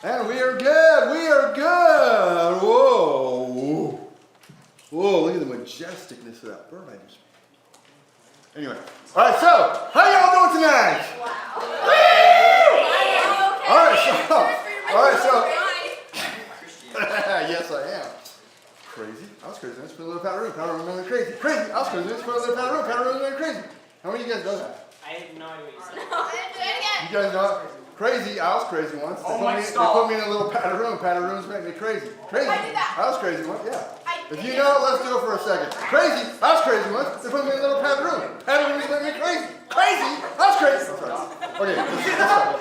And we are good. We are good. Whoa. Whoa, look at the majesticness of that bird I just made. Anyway. All right, so, how y'all doing tonight? Wow. All right, so. Yes, I am. Crazy. I was crazy. Let's put a little powder room. Powder room and crazy. Crazy. I was crazy. Let's put a little powder room. Powder room and crazy. How many of you guys know that? I have no idea what you said. You guys know it? Crazy. I was crazy once. They put me in a little powder room. Powder rooms make me crazy. Crazy. I was crazy once. Yeah. If you know it, let's do it for a second. Crazy. I was crazy once. They put me in a little powder room. Powder rooms make me crazy. Crazy. I was crazy. Okay. Let's start.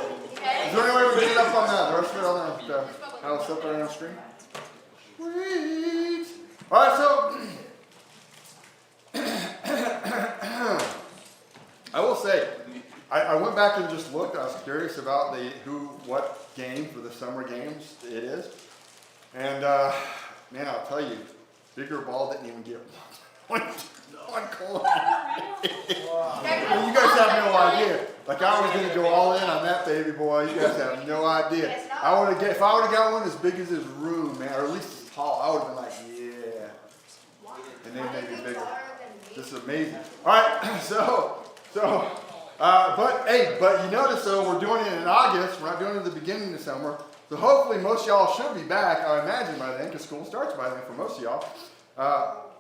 Is there any way we can get it up on the rest of it on the how it's up there on the screen? Sweet. All right, so I will say, I went back and just looked. I was curious about what game for the summer games it is, and man, I'll tell you, Bigger Ball didn't even get one coin. You guys have no idea. Like I was going to go all in on that baby boy. You guys have no idea. If I would have got one as big as this room, man, or at least as tall, I would have been like, yeah. And then maybe bigger. This is amazing. All right, but you notice though, we're doing it in August. We're not doing it at the beginning of the summer. So hopefully most of y'all should be back, I imagine, by then, because school starts by then for most of y'all.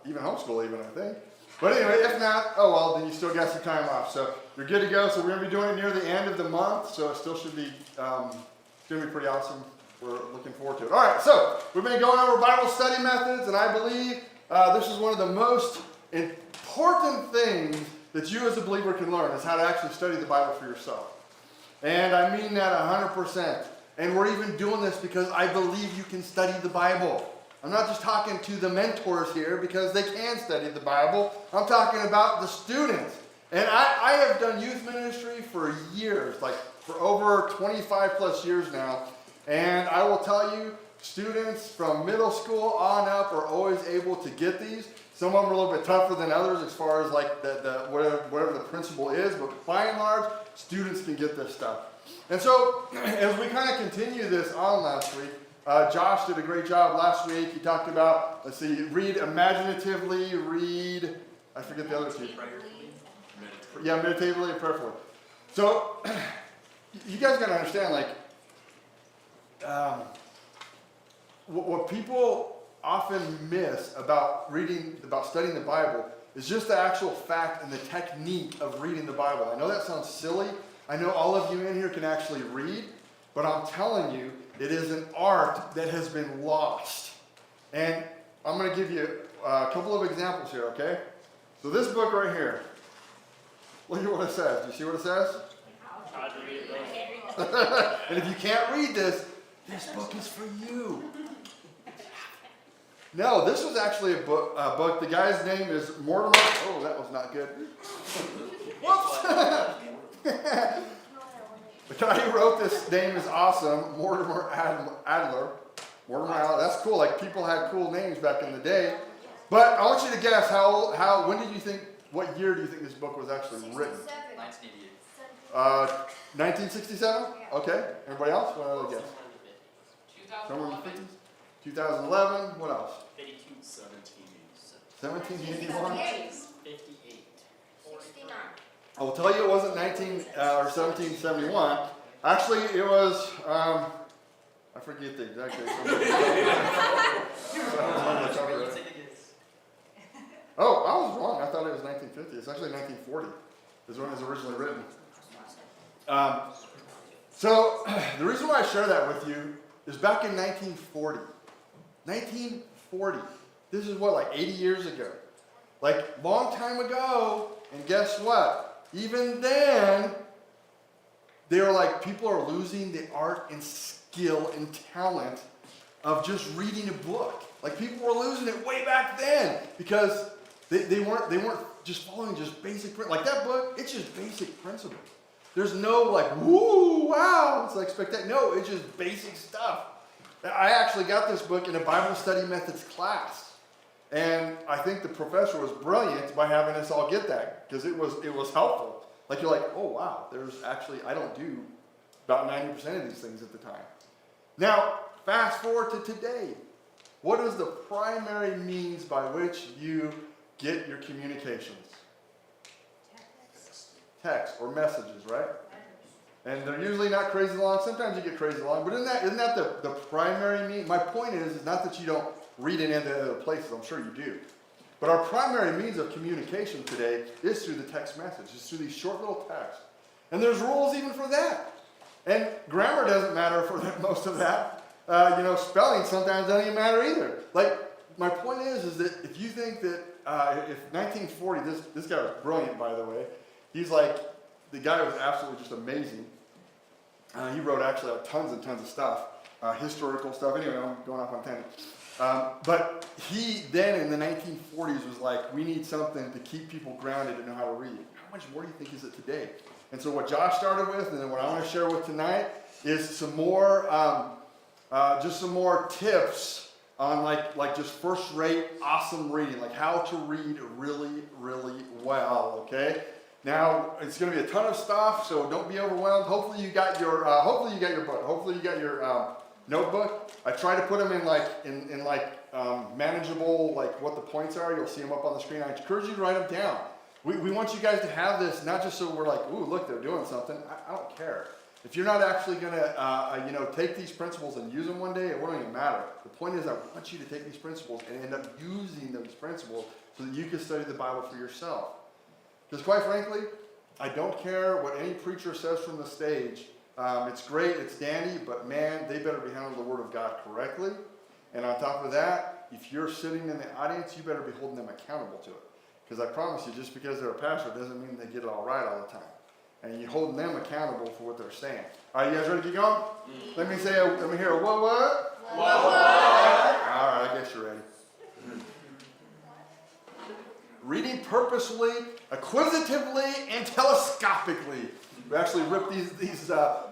Even homeschool even, I think. But anyway, if not, oh well, then you still got some time off. So you're good to go. So we're going to be doing it near the end of the month. So it still should be, it's going to be pretty awesome. We're looking forward to it. All right, so we've been going over Bible study methods, and I believe this is one of the most important things that you as a believer can learn is how to actually study the Bible for yourself. And I mean that 100%. And we're even doing this because I believe you can study the Bible. I'm not just talking to the mentors here because they can study the Bible. I'm talking about the students. And I have done youth ministry for years, like for over 25 plus years now. And I will tell you, students from middle school on up are always able to get these. Some of them are a little bit tougher than others as far as like whatever the principle is, but by and large, students can get this stuff. And so, as we kind of continue this on last week, Josh did a great job last week. He talked about, let's see, read imaginatively, I forget the other two. Yeah, meditatively and prayerfully. So, you guys got to understand, like, what people often miss about studying the Bible is just the actual fact and the technique of reading the Bible. I know that sounds silly. I know all of you in here can actually read, but I'm telling you, it is an art that has been lost. And I'm going to give you a couple of examples here, okay? So this book right here, look at what it says. Do you see what it says? And if you can't read this book is for you. No, this was actually a book. The guy's name is Mortimer. Oh, that was not good. Whoops. The guy who wrote this name is awesome. Mortimer Adler. Mortimer Adler. That's cool. Like people had cool names back in the day. But I want you to guess when did you think, what year do you think this book was actually written? 1988. 1967? Okay. Everybody else? What other guess? Somewhere in the 50s? 2011. What else? 1781? 58. I will tell you it wasn't 1771. Actually, it was, I forget the exact date. Oh, I was wrong. I thought it was 1950. It's actually 1940 is when it was originally written. So the reason why I share that with you is back in 1940. 1940. This is what, like 80 years ago? Like, long time ago, and guess what? Even then, they were like, people are losing the art and skill and talent of just reading a book. Like, people were losing it way back then because they weren't just following just basic, like that book, it's just basic principles. There's no like, woo, wow, it's like spectacular. No, it's just basic stuff. I actually got this book in a Bible study methods class. And I think the professor was brilliant by having us all get that because it was helpful. Like you're like, oh wow, there's actually, I don't do about 90% of these things at the time. Now, fast forward to today. What is the primary means by which you get your communications? Text or messages, right? And they're usually not crazy long. Sometimes you get crazy long, but isn't that the primary means? My point is not that you don't read it into other places. I'm sure you do. But our primary means of communication today is through the text message. It's through these short little texts. And there's rules even for that. And grammar doesn't matter for most of that. Spelling sometimes doesn't even matter either. Like, my point is that if you think that if 1940, this guy was brilliant, by the way. He's like, the guy was absolutely just amazing. He wrote actually tons and tons of stuff, historical stuff. Anyway, I'm going off on tangent. But he then in the 1940s was like, we need something to keep people grounded and know how to read. How much more do you think is it today? And so what Josh started with, and then what I want to share with tonight, is some more, just some more tips on like just first-rate, awesome reading, like how to read really, really well. Okay. Now it's going to be a ton of stuff, so don't be overwhelmed. Hopefully you got your book. Hopefully you got your notebook. I try to put them in manageable, like what the points are. You'll see them up on the screen. I encourage you to write them down. We want you guys to have this, not just so we're like, ooh, look, they're doing something. I don't care. If you're not actually going to, take these principles and use them one day, it won't even matter. The point is I want you to take these principles and end up using those principles so that you can study the Bible for yourself. Because quite frankly, I don't care what any preacher says from the stage. It's great, it's dandy, but man, they better be handling the Word of God correctly. And on top of that, if you're sitting in the audience, you better be holding them accountable to it. Because I promise you, just because they're a pastor doesn't mean they get it all right all the time. And you're holding them accountable for what they're saying. All right, you guys ready to keep going? Let me hear a what? What? All right, I guess you're ready. Reading purposefully, acquisitively, and telescopically. We actually ripped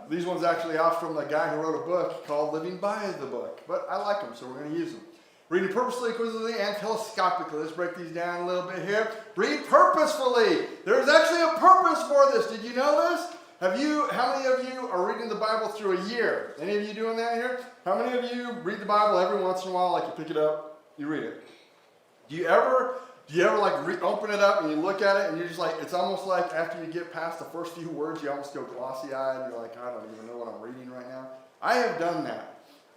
these ones actually off from the guy who wrote a book called Living by the Book. But I like them, so we're going to use them. Reading purposefully, acquisitively, and telescopically. Let's break these down a little bit here. Read purposefully. There's actually a purpose for this. Did you know this? How many of you are reading the Bible through a year? Any of you doing that here? How many of you read the Bible every once in a while, like you pick it up, you read it? Do you ever open it up and you look at it and you're just like, it's almost like after you get past the first few words, you almost go glossy-eyed and you're like, I don't even know what I'm reading right now. I have done that.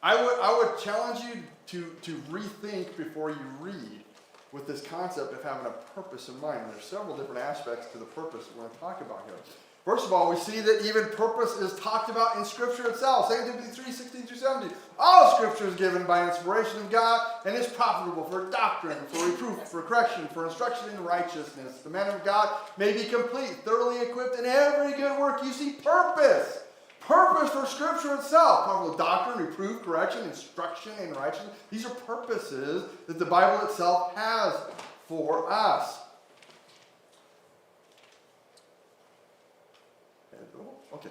I would challenge you to rethink before you read with this concept of having a purpose in mind. And there's several different aspects to the purpose we're going to talk about here. First of all, we see that even purpose is talked about in Scripture itself. 2 Timothy 3:16-17. All Scripture is given by inspiration of God and is profitable for doctrine, for reproof, for correction, for instruction in righteousness. The man of God may be complete, thoroughly equipped in every good work. You see purpose. Purpose for Scripture itself. Profitable doctrine, reproof, correction, instruction in righteousness. These are purposes that the Bible itself has for us. Okay.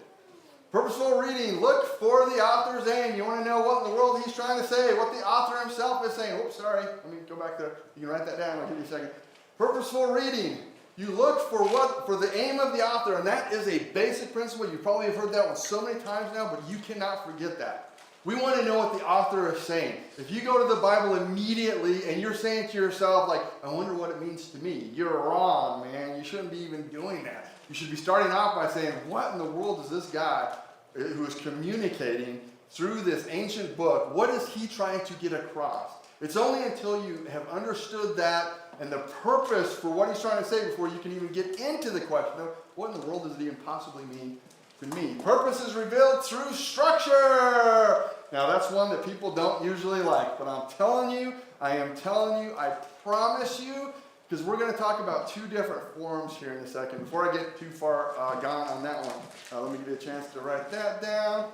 Purposeful reading. Look for the author's aim. You want to know what in the world he's trying to say, what the author himself is saying. Oops, sorry. Let me go back there. You can write that down. I'll give you a second. Purposeful reading. You look for the aim of the author, and that is a basic principle. You probably have heard that one so many times now, but you cannot forget that. We want to know what the author is saying. If you go to the Bible immediately and you're saying to yourself, like, I wonder what it means to me, you're wrong, man. You shouldn't be even doing that. You should be starting off by saying, what in the world is this guy who is communicating through this ancient book, what is he trying to get across? It's only until you have understood that and the purpose for what he's trying to say before you can even get into the question of what in the world does it even possibly mean to me? Purpose is revealed through structure. Now that's one that people don't usually like, but I am telling you, I promise you, because we're going to talk about two different forms here in a second. Before I get too far gone on that one, let me give you a chance to write that down.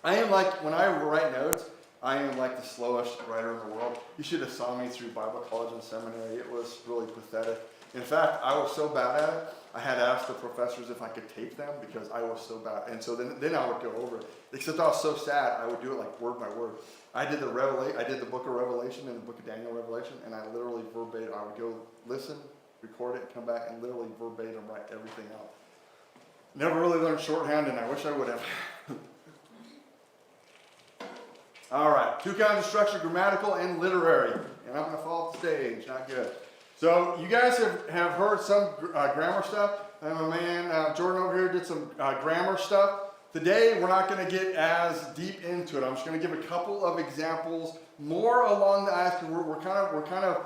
I am like, when I write notes, I am like the slowest writer in the world. You should have saw me through Bible college and seminary. It was really pathetic. In fact, I was so bad at it, I had asked the professors if I could tape them because I was so bad. And so then I would go over it. Except I was so sad, I would do it like word by word. I did the book of Revelation and the book of Daniel Revelation, and I literally verbatim, I would go listen, record it, and come back and literally verbatim write everything out. Never really learned shorthand, and I wish I would have. All right, two kinds of structure, grammatical and literary. And I'm going to fall off the stage, not good. So you guys have heard some grammar stuff. My man Jordan over here did some grammar stuff. Today we're not going to get as deep into it. I'm just going to give a couple of examples, more along the lines, because we're kind of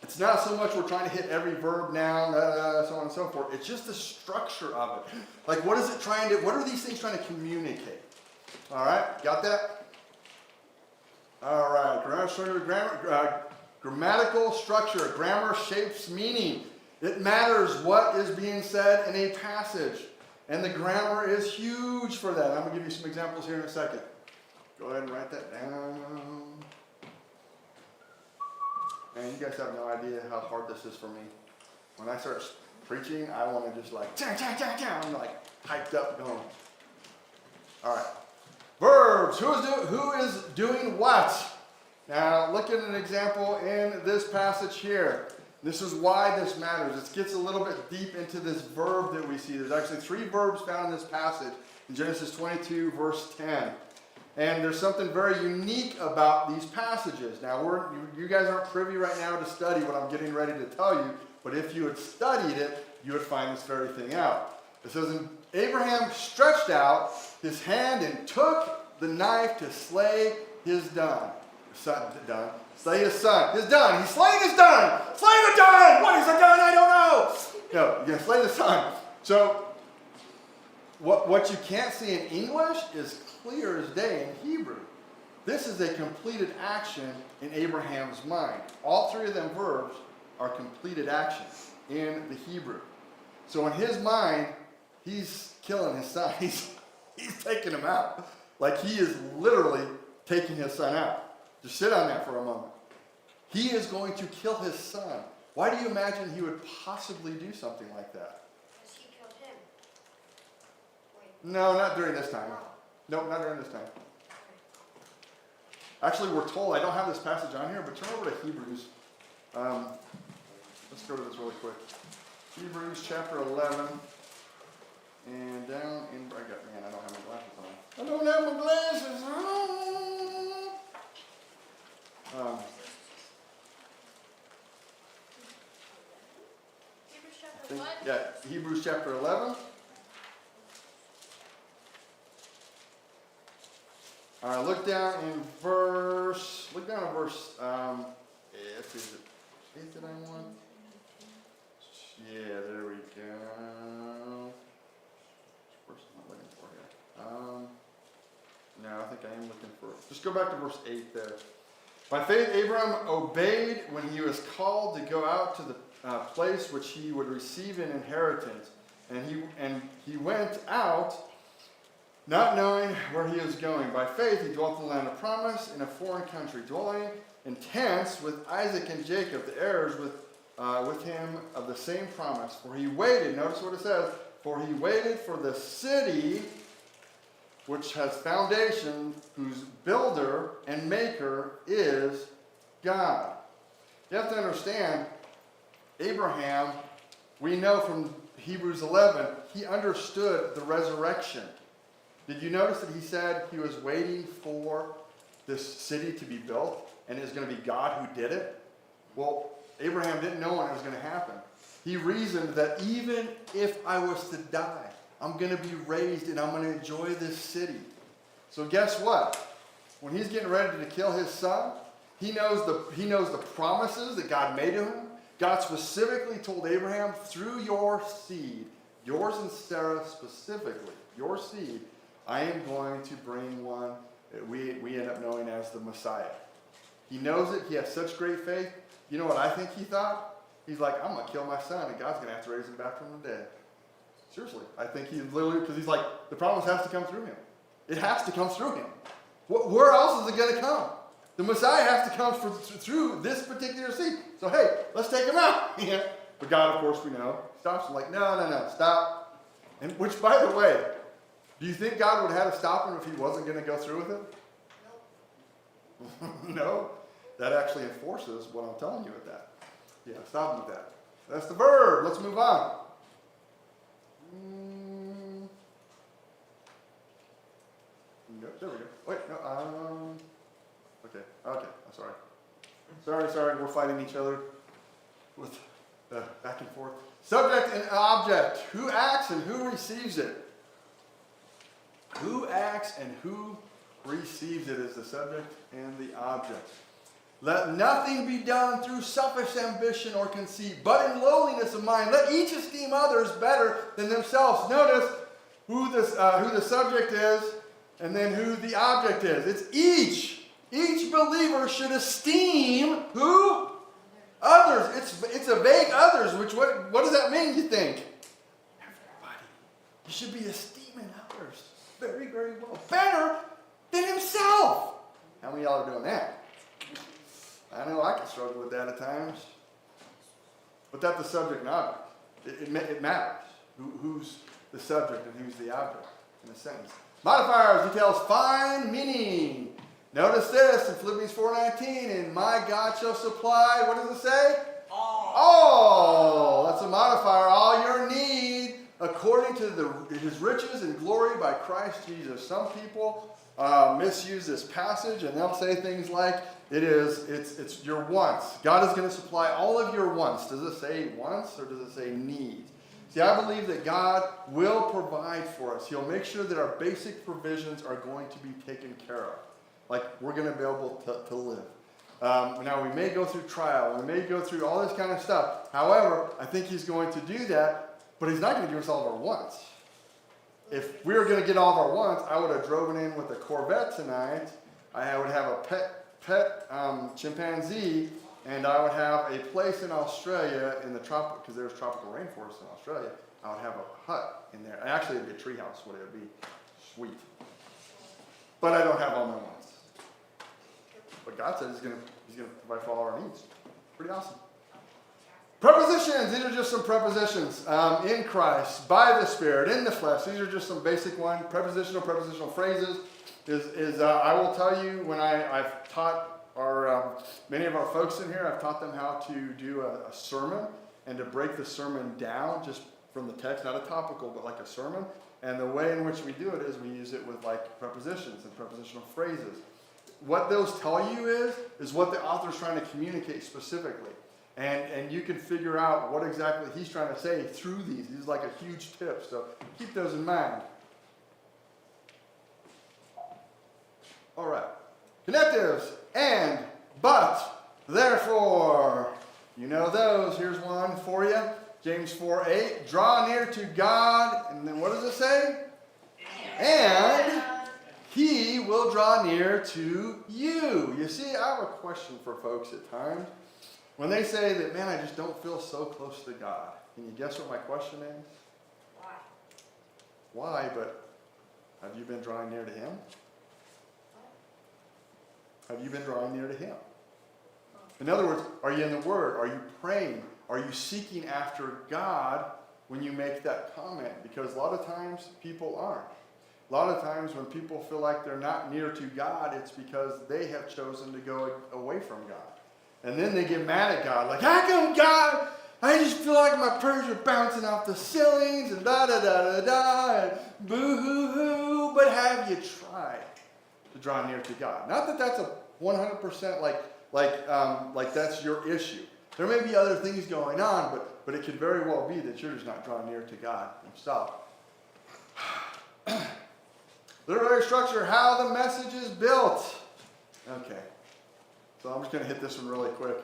it's not so much we're trying to hit every verb, noun, so on and so forth. It's just the structure of it. Like, what are these things trying to communicate? All right, got that? All right, grammatical structure. Grammar shapes meaning. It matters what is being said in a passage. And the grammar is huge for that. I'm going to give you some examples here in a second. Go ahead and write that down. Man, you guys have no idea how hard this is for me. When I start preaching, I want to just like, I'm like hyped up going. All right. Verbs. Who is doing what? Now, look at an example in this passage here. This is why this matters. It gets a little bit deep into this verb that we see. There's actually 3 verbs found in this passage in Genesis 22, verse 10. And there's something very unique about these passages. Now, you guys aren't privy right now to study what I'm getting ready to tell you, but if you had studied it, you would find this very thing out. It says, and Abraham stretched out his hand and took the knife to slay his son. Slay his son. His done. He's slaying his done. Slay the done. What is a done? I don't know. No, you're going to slay the son. So, what you can't see in English is clear as day in Hebrew. This is a completed action in Abraham's mind. All 3 of them verbs are completed actions in the Hebrew. So in his mind, he's killing his son. He's taking him out. Like he is literally taking his son out. Just sit on that for a moment. He is going to kill his son. Why do you imagine he would possibly do something like that? Because he killed him. No, not during this time. No, not during this time. Actually, we're told, I don't have this passage on here, but turn over to Hebrews. Let's go to this really quick. Hebrews chapter 11. And down in, I don't have my glasses on. I don't have my glasses on. Hebrews chapter what? Yeah, Hebrews chapter 11. All right, look down in verse, is it I want? Yeah, there we go. Which verse am I looking for here? No, I think I am looking for, just go back to verse 8 there. By faith, Abraham obeyed when he was called to go out to the place which he would receive an inheritance. And he went out, not knowing where he was going. By faith, he dwelt in the land of promise in a foreign country, dwelling in tents with Isaac and Jacob, the heirs with him of the same promise. For he waited, notice what it says, for he waited for the city which has foundation, whose builder and maker is God. You have to understand, Abraham, we know from Hebrews 11, he understood the resurrection. Did you notice that he said he was waiting for this city to be built, and it was going to be God who did it? Well, Abraham didn't know when it was going to happen. He reasoned that even if I was to die, I'm going to be raised and I'm going to enjoy this city. So guess what? When he's getting ready to kill his son, he knows the promises that God made to him. God specifically told Abraham, through your seed, yours and Sarah specifically, your seed, I am going to bring one that we end up knowing as the Messiah. He knows it. He has such great faith. You know what I think he thought? He's like, I'm going to kill my son, and God's going to have to raise him back from the dead. Seriously. I think he literally, because he's like, the promise has to come through him. It has to come through him. Where else is it going to come? The Messiah has to come through this particular seed. So, hey, let's take him out. Yeah. But God, of course, we know, stops him like, no, stop. And which, by the way, do you think God would have had to stop him if he wasn't going to go through with it? Nope. No. That actually enforces what I'm telling you with that. Yeah, stop him with that. That's the verb. Let's move on. There we go. Wait, no, okay, I'm sorry. Sorry, we're fighting each other with back and forth. Subject and object. Who acts and who receives it? Who acts and who receives it is the subject and the object. Let nothing be done through selfish ambition or conceit, but in lowliness of mind. Let each esteem others better than themselves. Notice who the subject is and then who the object is. It's each. Each believer should esteem who? Others. It's a vague others, which what does that mean, you think? Everybody. You should be esteeming others very, very well. Better than himself. How many of y'all are doing that? I know I can struggle with that at times. But that's the subject and object. It matters. Who's the subject and who's the object in a sentence. Modifiers, details, fine meaning. Notice this in Philippians 4:19, and my God shall supply, what does it say? All. That's a modifier. All your need according to his riches and glory by Christ Jesus. Some people misuse this passage and they'll say things like, it's your wants. God is going to supply all of your wants. Does it say wants or does it say needs? See, I believe that God will provide for us. He'll make sure that our basic provisions are going to be taken care of. Like we're going to be able to live. Now, we may go through trial. We may go through all this kind of stuff. However, I think he's going to do that, but he's not going to give us all of our wants. If we were going to get all of our wants, I would have driven in with a Corvette tonight. I would have a pet chimpanzee, and I would have a place in Australia in the tropical, because there's tropical rainforest in Australia. I would have a hut in there. Actually, it'd be a tree house, what it would be. Sweet. But I don't have all my wants. But God says He's going to provide for all our needs. Pretty awesome. Prepositions. These are just some prepositions. In Christ, by the Spirit, in the flesh. These are just some basic ones. Prepositional phrases. I will tell you when I've taught many of our folks in here, I've taught them how to do a sermon and to break the sermon down just from the text, not a topical, but like a sermon. And the way in which we do it is we use it with like prepositions and prepositional phrases. What those tell you is what the author's trying to communicate specifically. And you can figure out what exactly he's trying to say through these. These are like a huge tip, so keep those in mind. All right. Connectives. And, but, therefore. You know those. Here's one for you. James 4:8. Draw near to God. And then what does it say? And He will draw near to you. You see, I have a question for folks at times. When they say that, man, I just don't feel so close to God. Can you guess what my question is? Why? Why? But have you been drawing near to Him? Have you been drawing near to Him? In other words, are you in the Word? Are you praying? Are you seeking after God when you make that comment? Because a lot of times people aren't. A lot of times when people feel like they're not near to God, it's because they have chosen to go away from God. And then they get mad at God, like, how come God, I just feel like my prayers are bouncing off the ceilings and da-da-da-da-da, and boo-hoo-hoo, but have you tried to draw near to God? Not that that's a 100% like that's your issue. There may be other things going on, but it could very well be that you're just not drawing near to God Himself. Literary structure, how the message is built. Okay. So I'm just going to hit this one really quick.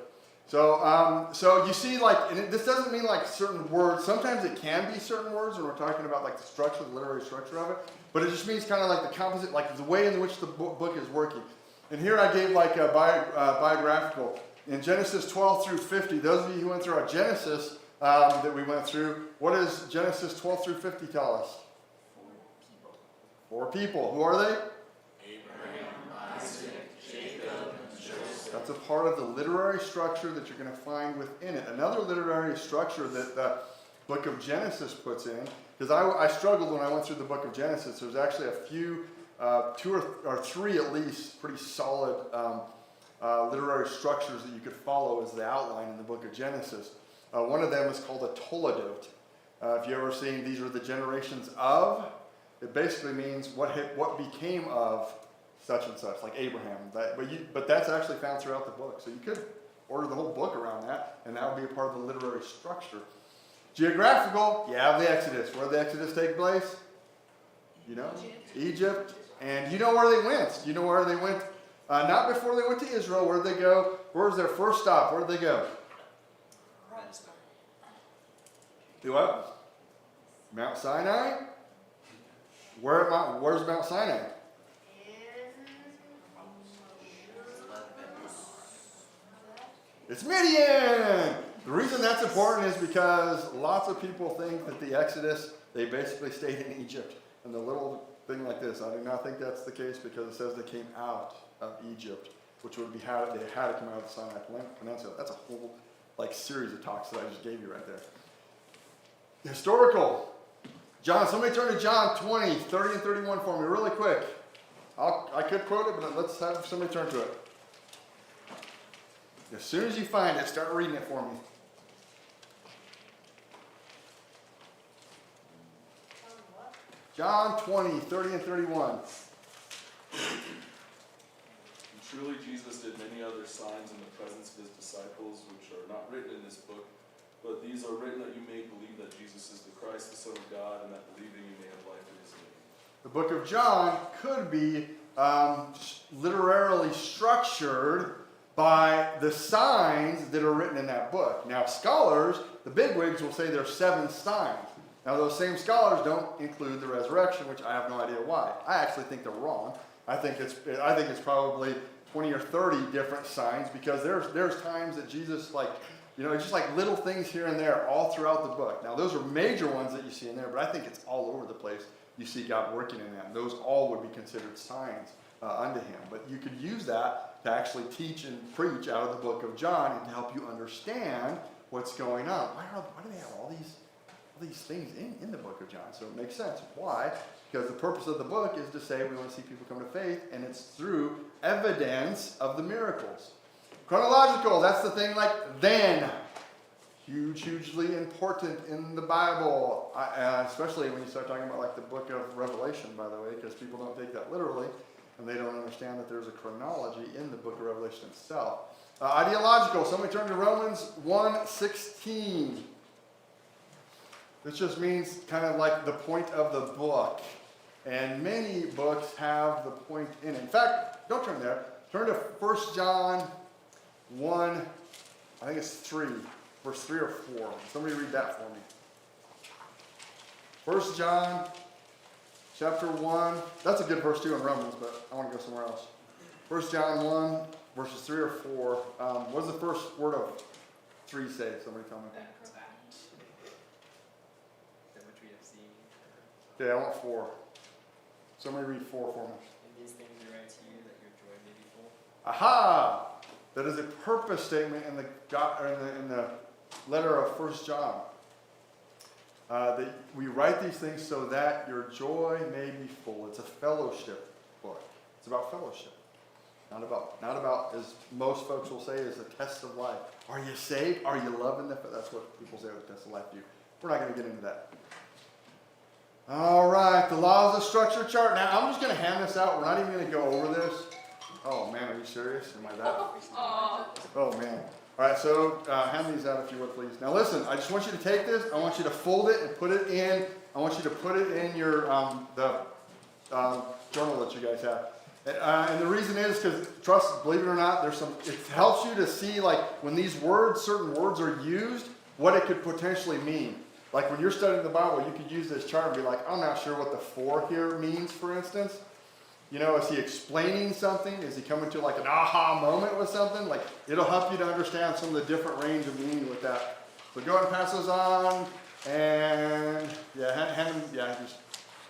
So you see, like, and this doesn't mean like certain words. Sometimes it can be certain words when we're talking about like the structure, the literary structure of it. But it just means kind of like the composite, like the way in which the book is working. And here I gave like a biographical. In Genesis 12 through 50, those of you who went through our Genesis that we went through, what does Genesis 12 through 50 tell us? 4 people. Who are they? That's a part of the literary structure that you're going to find within it. Another literary structure that the book of Genesis puts in, because I struggled when I went through the book of Genesis. There's actually a few, 2 or 3 at least, pretty solid literary structures that you could follow as the outline in the book of Genesis. One of them is called a Toledot. If you ever seen, these are the generations of. it basically means what became of such and such, like Abraham. But that's actually found throughout the book. So you could order the whole book around that, and that would be a part of the literary structure. Geographical, you have the Exodus. Where did the Exodus take place? You know, Egypt. And you know where they went. You know where they went. Not before they went to Israel. Where did they go? Where was their first stop? Where did they go? Do what? Mount Sinai? Where's Mount Sinai? It's Midian! The reason that's important is because lots of people think that the Exodus, they basically stayed in Egypt. And the little thing like this, I do not think that's the case because it says they came out of Egypt, which would be they had to come out of the Sinai Peninsula. That's a whole series of talks that I just gave you right there. Historical. John, somebody turn to John 20, 30 and 31 for me really quick. I could quote it, but let's have somebody turn to it. As soon as you find it, start reading it for me. John 20, 30 and 31. And truly Jesus did many other signs in the presence of his disciples, which are not written in this book, but these are written that you may believe that Jesus is the Christ, the Son of God, and that believing you may have life in his name. The book of John could be literarily structured by the signs that are written in that book. Now, scholars, the bigwigs, will say there's 7 signs. Now, those same scholars don't include the resurrection, which I have no idea why. I actually think they're wrong. I think it's probably 20 or 30 different signs because there's times that Jesus, just like little things here and there all throughout the book. Now, those are major ones that you see in there, but I think it's all over the place. You see God working in that. And those all would be considered signs unto him. But you could use that to actually teach and preach out of the book of John and to help you understand what's going on. Why do they have all these things in the book of John? So it makes sense. Why? Because the purpose of the book is to say we want to see people come to faith, and it's through evidence of the miracles. Chronological, that's the thing like then. Hugely important in the Bible, especially when you start talking about the book of Revelation, by the way, because people don't take that literally, and they don't understand that there's a chronology in the book of Revelation itself. Ideological, somebody turn to Romans 1:16. This just means kind of like the point of the book. And many books have the point in it. In fact, don't turn there. Turn to 1 John 1, I think it's 3, verse 3 or 4. Somebody read that for me. 1 John chapter 1. That's a good verse too in Romans, but I want to go somewhere else. 1 John 1, verses 3 or 4. What does the first word of 3 say? Somebody tell me. Okay, I want 4. Somebody read 4 for me. And these things we write to you, that your joy may be full. Aha! That is a purpose statement in the letter of 1 John. That we write these things so that your joy may be full. It's a fellowship book. It's about fellowship. Not about, as most folks will say, is the test of life. Are you saved? Are you loving the? That's what people say with the test of life do. We're not going to get into that. All right, the laws of structure chart. Now, I'm just going to hand this out. We're not even going to go over this. Oh, man, are you serious? Am I that? Oh, man. All right, so hand these out if you would, please. Now, listen, I just want you to take this. I want you to fold it and put it in. I want you to put it in your journal that you guys have. And the reason is because, believe it or not, it helps you to see, when these certain words are used, what it could potentially mean. Like when you're studying the Bible, you could use this chart and be like, I'm not sure what the 4 here means, for instance. Is he explaining something? Is he coming to an aha moment with something? It'll help you to understand some of the different range of meaning with that. So go ahead and pass those on. And, hand them, just,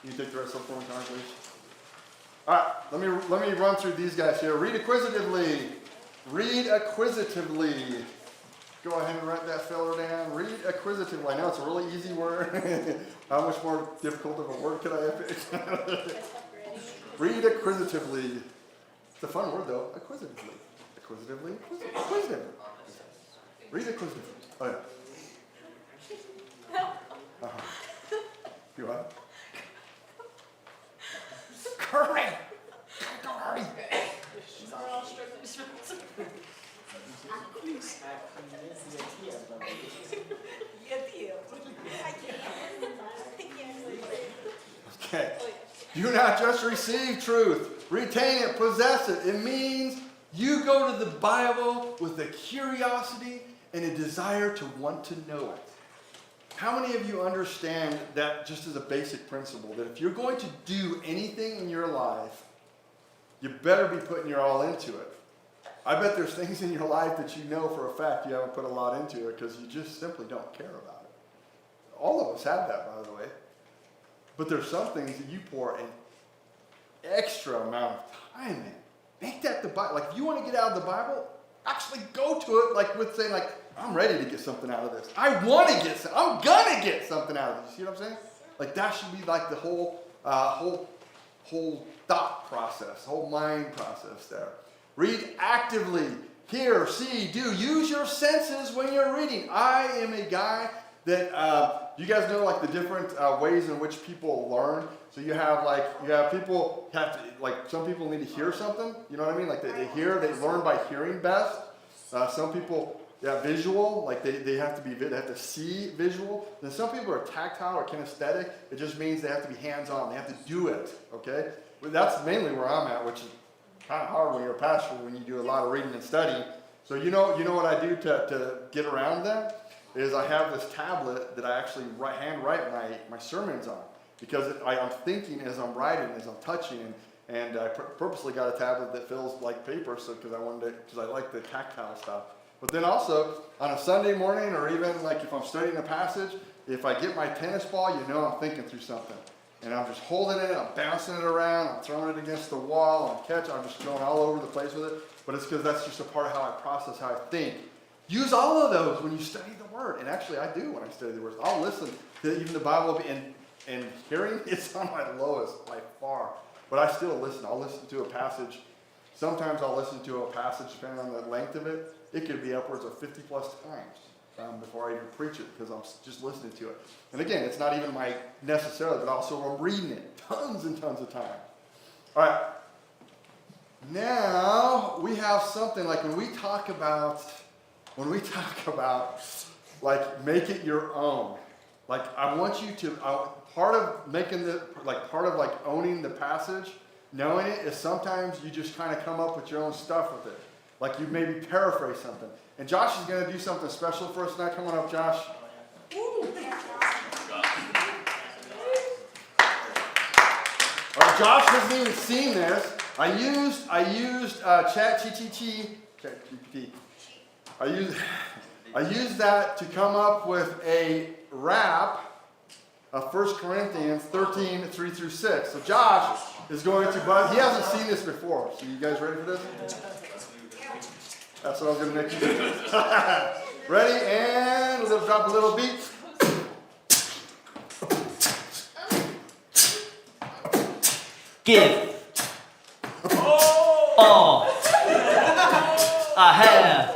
you can take the rest of them for me, Connor, please. All right, let me run through these guys here. Read acquisitively. Read acquisitively. Go ahead and write that filler down. Read acquisitively. I know it's a really easy word. How much more difficult of a word could I have picked? Read acquisitively. It's a fun word, though. Acquisitively. Acquisitively. Acquisitively. Read acquisitively. Oh, yeah. You what? Do not just receive truth, retain it, possess it. It means you go to the Bible with a curiosity and a desire to want to know it. How many of you understand that just as a basic principle, that if you're going to do anything in your life, you better be putting your all into it? I bet there's things in your life that you know for a fact you haven't put a lot into it because you just simply don't care about it. All of us have that, by the way. But there's some things that you pour an extra amount of time in. Make that the Bible. Like, if you want to get out of the Bible, actually go to it like with saying, like, I'm ready to get something out of this. I want to get something. I'm going to get something out of this. You see what I'm saying? Like, that should be like the whole thought process, whole mind process there. Read actively. Hear, see, do. Use your senses when you're reading. I am a guy that, you guys know like the different ways in which people learn. So you have people have to, like some people need to hear something. You know what I mean? Like they learn by hearing best. Some people, visual, like they have to see visual. Then some people are tactile or kinesthetic. It just means they have to be hands-on. They have to do it, okay? But that's mainly where I'm at, which is kind of hard when you're a pastor, when you do a lot of reading and studying. So you know what I do to get around that is I have this tablet that I actually handwrite my sermons on, because I'm thinking as I'm writing, as I'm touching, and I purposely got a tablet that feels like paper, because I like the tactile stuff. But then also on a Sunday morning, or even like if I'm studying a passage, if I get my tennis ball, I'm thinking through something. And I'm just holding it, I'm bouncing it around, I'm throwing it against the wall, I'm just going all over the place with it. But it's because that's just a part of how I process, how I think. Use all of those when you study the Word. And actually I do when I study the Word. I'll listen to even the Bible, and hearing, it's on my lowest by far. But I still listen. I'll listen to a passage. Sometimes I'll listen to a passage, depending on the length of it. It could be upwards of 50 plus times before I even preach it, because I'm just listening to it. And again, it's not even necessarily, but also I'm reading it tons and tons of times. All right. Now we have something like when we talk about like make it your own. Like I want you to part of owning the passage, knowing it, is sometimes you just kind of come up with your own stuff with it. Like you maybe paraphrase something. And Josh is going to do something special for us tonight. Come on up, Josh. All right, Josh hasn't even seen this. I used ChatGPT. I used that to come up with a rap of 1 Corinthians 13, 3 through 6. So Josh is going to, but he hasn't seen this before. So you guys ready for this? That's what I was going to make you do. Ready? And we'll drop a little beat. Give all I have,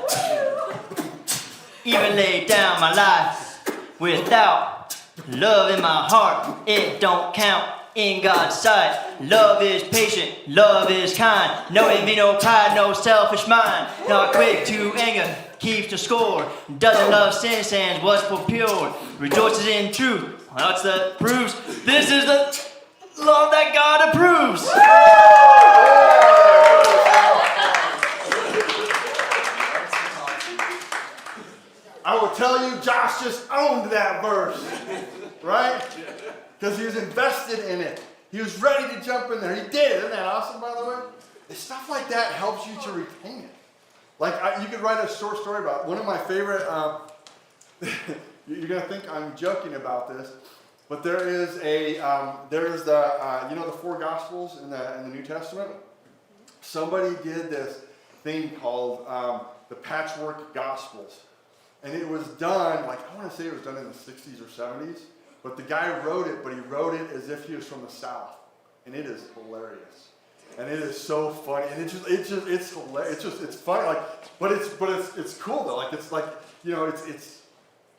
even lay down my life. Without love in my heart, it don't count in God's sight. Love is patient, love is kind. No envy, no pride, no selfish mind. Not quick to anger, keeps the score. Doesn't love sin, stands what's for pure. Rejoices in truth, what's that proves. This is the love that God approves. I will tell you, Josh just owned that verse, right? Because he was invested in it. He was ready to jump in there. He did. Isn't that awesome, by the way? And stuff like that helps you to retain it. Like, you could write a short story about it. One of my favorite, you're going to think I'm joking about this, but there is there's the four Gospels in the New Testament. Somebody did this thing called the Patchwork Gospels. And it was done, I want to say it was done in the 60s or 70s. But the guy wrote it, but he wrote it as if he was from the South. And it is hilarious. And it is so funny. And it's hilarious. It's funny. But it's cool though. It's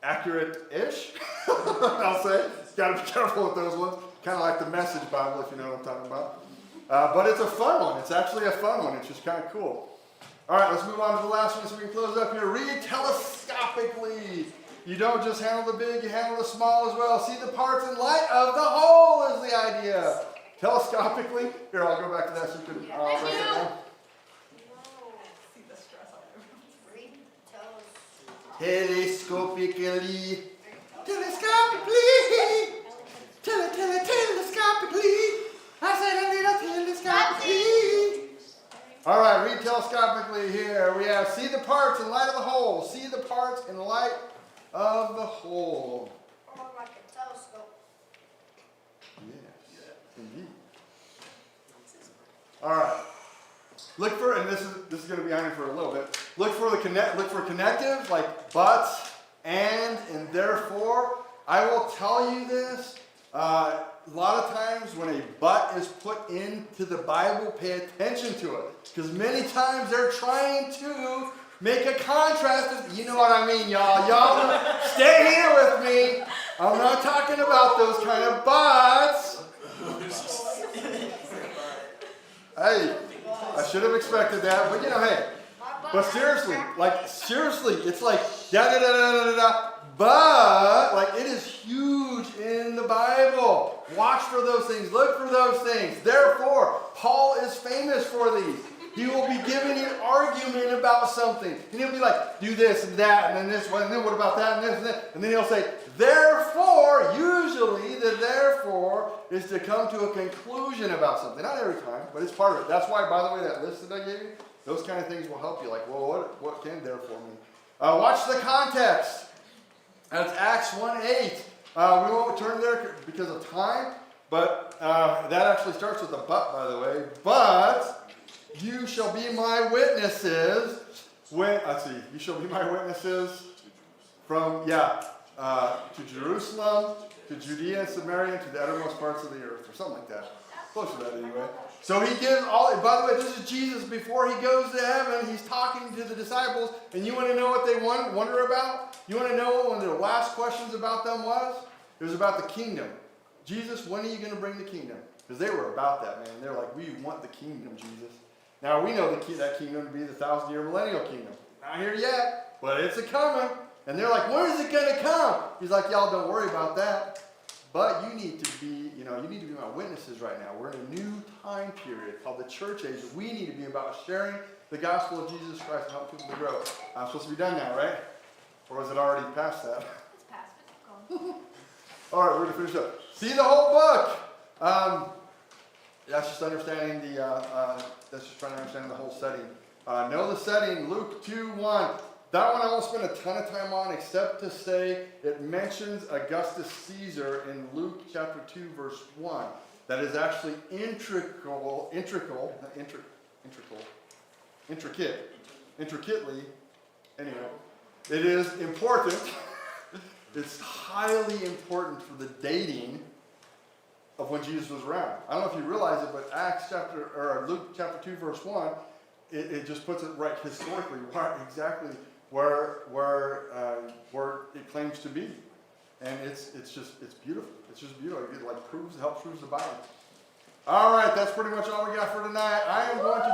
accurate-ish. I'll say. Gotta be careful with those ones. Kind of like the Message Bible, if you know what I'm talking about. But it's a fun one. It's actually a fun one. It's just kind of cool. All right, let's move on to the last one so we can close up here. Read telescopically. You don't just handle the big, you handle the small as well. See the parts in light of the whole is the idea. telescopically. Here, I'll go back to that so you can write it down. See the stress on him. Read, tell us. Telescopically. Telescopically. Telescopically. I said a little telescopically. All right, read telescopically here. We have see the parts in light of the whole. See the parts in light of the whole. Or like a telescope. Yes, indeed. All right. Look for, and this is going to be on you for a little bit. Look for connectives like but, and therefore. I will tell you this. A lot of times when a but is put into the Bible, pay attention to it. Because many times they're trying to make a contrast. You know what I mean, y'all. Y'all stay here with me. I'm not talking about those kind of buts. Hey, I should have expected that. But hey. But seriously, it's like da-da-da-da-da-da. But, it is huge in the Bible. Watch for those things. Look for those things. Therefore, Paul is famous for these. He will be giving you an argument about something. And he'll be like, do this and that, and then this one, and then what about that, and this and that. And then he'll say, therefore, usually the therefore is to come to a conclusion about something. Not every time, but it's part of it. That's why, by the way, that list that I gave you, those kind of things will help you. Like, well, what can therefore mean? Watch the context. That's Acts 1:8. We won't turn there because of time, but that actually starts with a but, by the way. But you shall be my witnesses you shall be my witnesses from, to Jerusalem, to Judea and Samaria, and to the uttermost parts of the earth, or something like that. Close to that anyway. So he gives by the way, this is Jesus before he goes to heaven. He's talking to the disciples, and you want to know what they wonder about? You want to know what one of their last questions about them was? It was about the kingdom. Jesus, when are you going to bring the kingdom? Because they were about that, man. They're like, we want the kingdom, Jesus. Now, we know that kingdom to be the 1,000-year millennial kingdom. Not here yet, but it's a-coming. And they're like, when is it going to come? He's like, y'all don't worry about that. But you need to be my witnesses right now. We're in a new time period called the church age. We need to be about sharing the gospel of Jesus Christ and help people to grow. I'm supposed to be done now, right? Or was it already past that? It's past, but go. All right, we're going to finish up. See the whole book. That's just understanding that's just trying to understand the whole setting. Know the setting, Luke 2:1. That one I won't spend a ton of time on except to say it mentions Augustus Caesar in Luke chapter 2, verse 1. That is actually intricately, anyway. It is important. It's highly important for the dating of when Jesus was around. I don't know if you realize it, but Luke chapter 2, verse 1, it just puts it right historically, exactly where it claims to be, and it's beautiful. It's just beautiful. It helps prove the Bible. All right, that's pretty much all we got for tonight. I am going to